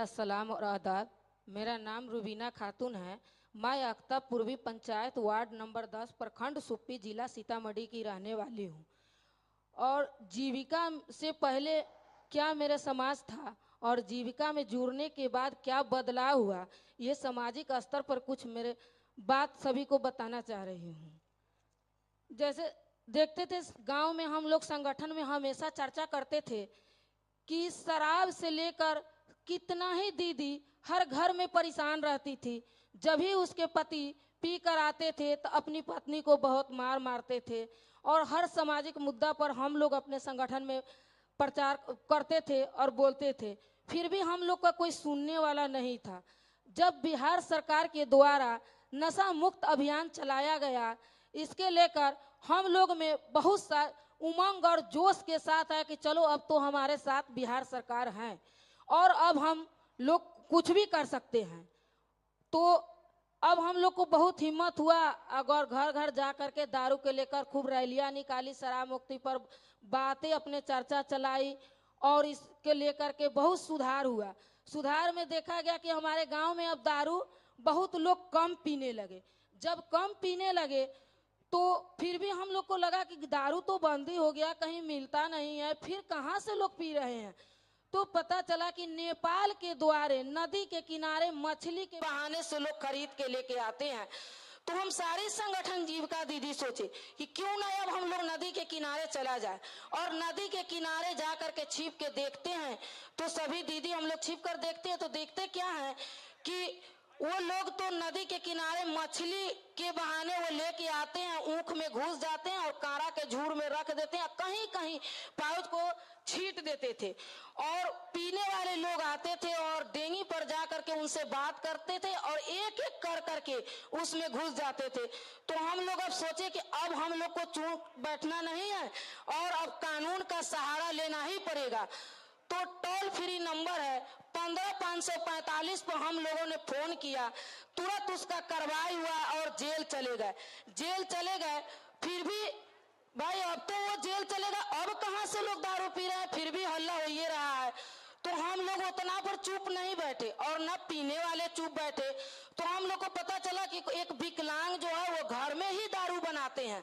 सलाम और आदाब। मेरा नाम रुबीना खातून है। मैं अख्ता पूर्वी पंचायत वार्ड नंबर 10 प्रखंड सुप्पी जिला सीतामढ़ी की रहने वाली हूँ। और जीविका से पहले क्या मेरा समाज था और जीविका में जुड़ने के बाद क्या बदलाव हुआ, ये सामाजिक स्तर पर कुछ मेरे बात सभी को बताना चाह रही हूँ। जैसे देखते थे गांव में हम लोग संगठन में हमेशा चर्चा करते थे कि शराब से लेकर कितना ही दीदी हर घर में परेशान रहती थी। जब ही उसके पति पी कर आते थे तो अपनी पत्नी को बहुत मारते थे। और हर सामाजिक मुद्दा पर हम लोग अपने संगठन में प्रचार करते थे और बोलते थे, फिर भी हम लोग का कोई सुनने वाला नहीं था। जब बिहार सरकार के द्वारा नशा मुक्त अभियान चलाया गया, इसके लेकर हम लोग में बहुत सा उमंग और जोश के साथ है कि चलो अब तो हमारे साथ बिहार सरकार है और अब हम लोग कुछ भी कर सकते हैं। तो अब हम लोग को बहुत हिम्मत हुआ, अगर घर घर जा करके दारू के लेकर खूब रैलियां निकाली, शराब मुक्ति पर बातें अपने चर्चा चलाई और इसके लेकर के बहुत सुधार हुआ। सुधार में देखा गया कि हमारे गांव में अब दारू बहुत लोग कम पीने लगे। जब कम पीने लगे तो फिर भी हम लोग को लगा कि दारू तो बंद ही हो गया, कहीं मिलता नहीं है, फिर कहाँ से लोग पी रहे हैं। तो पता चला कि नेपाल के द्वारे नदी के किनारे मछली के बहाने से लोग खरीद के लेके आते हैं। तो हम सारे संगठन जीविका दीदी सोचे कि क्यों ना अब हम लोग नदी के किनारे चला जाए और नदी के किनारे जा करके छिप के देखते हैं। तो सभी दीदी हम लोग छिप कर देखते हैं तो देखते क्या है कि वो लोग तो नदी के किनारे मछली के बहाने वो लेके आते हैं, ऊख में घुस जाते हैं और कारा के झूर में रख देते हैं, कहीं कहीं पाउच को छीट देते थे। और पीने वाले लोग आते थे और डेंगी पर जा करके उनसे बात करते थे और एक एक कर करके उसमें घुस जाते थे। तो हम लोग अब सोचे कि अब हम लोग को चुप बैठना नहीं है और अब कानून का सहारा लेना ही पड़ेगा। तो टोल फ्री नंबर है 15545 पर हम लोगों ने फोन किया, तुरंत उसका कार्रवाई हुआ और जेल चले गए। फिर भी भाई अब तो वो जेल चलेगा, अब कहां से लोग दारू पी रहे हैं, फिर भी हल्ला हो ही रहा है। तो हम लोग उतना पर चुप नहीं बैठे और न पीने वाले चुप बैठे। तो हम लोग को पता चला कि एक विकलांग जो है वो घर में ही दारू बनाते हैं।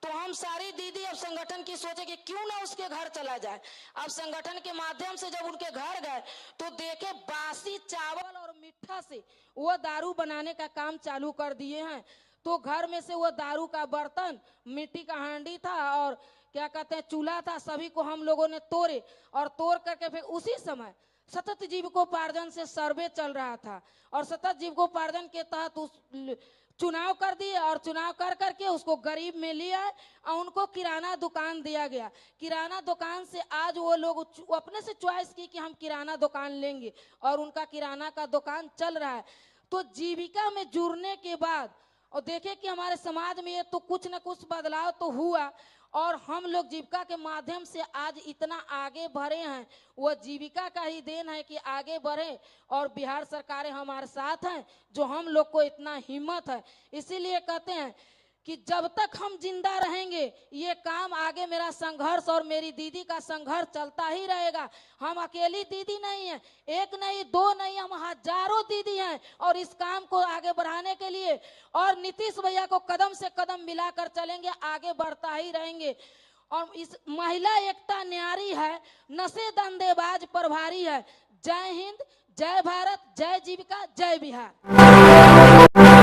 तो हम सारी दीदी अब संगठन की सोचे कि क्यों ना उसके घर चला जाए। अब संगठन के माध्यम से जब उनके घर गए तो देखे बासी चावल और मिठा से वो दारू बनाने का काम चालू कर दिए हैं। तो घर में से वो दारू का बर्तन, मिट्टी का हांडी था और क्या कहते हैं चूल्हा था, सभी को हम लोगों ने तोड़े और तोड़ करके फिर उसी समय सतत जीविकोपार्जन से सर्वे चल रहा था और सतत जीविकोपार्जन के तहत उस चुनाव कर दिए और चुनाव कर करके उसको गरीब में लिया और उनको किराना दुकान दिया गया। किराना दुकान से आज वो लोग अपने से चॉइस की कि हम किराना दुकान लेंगे और उनका किराना का दुकान चल रहा है। तो जीविका में जुड़ने के बाद और देखे कि हमारे समाज में ये तो कुछ न कुछ बदलाव तो हुआ और हम लोग जीविका के माध्यम से आज इतना आगे बढ़े हैं। वो जीविका का ही देन है कि आगे बढ़े और बिहार सरकारें हमारे साथ हैं जो हम लोग को इतना हिम्मत है। इसीलिए कहते हैं कि जब तक हम जिंदा रहेंगे ये काम आगे मेरा संघर्ष और मेरी दीदी का संघर्ष चलता ही रहेगा। हम अकेली दीदी नहीं है, एक नहीं दो नहीं, हम हजारों दीदी हैं और इस काम को आगे बढ़ाने के लिए और नीतीश भैया को कदम से कदम मिलाकर चलेंगे, आगे बढ़ता ही रहेंगे। और इस महिला एकता न्यारी है, नशे धंधेबाज प्रभारी है। जय हिंद, जय भारत, जय जीविका, जय बिहार।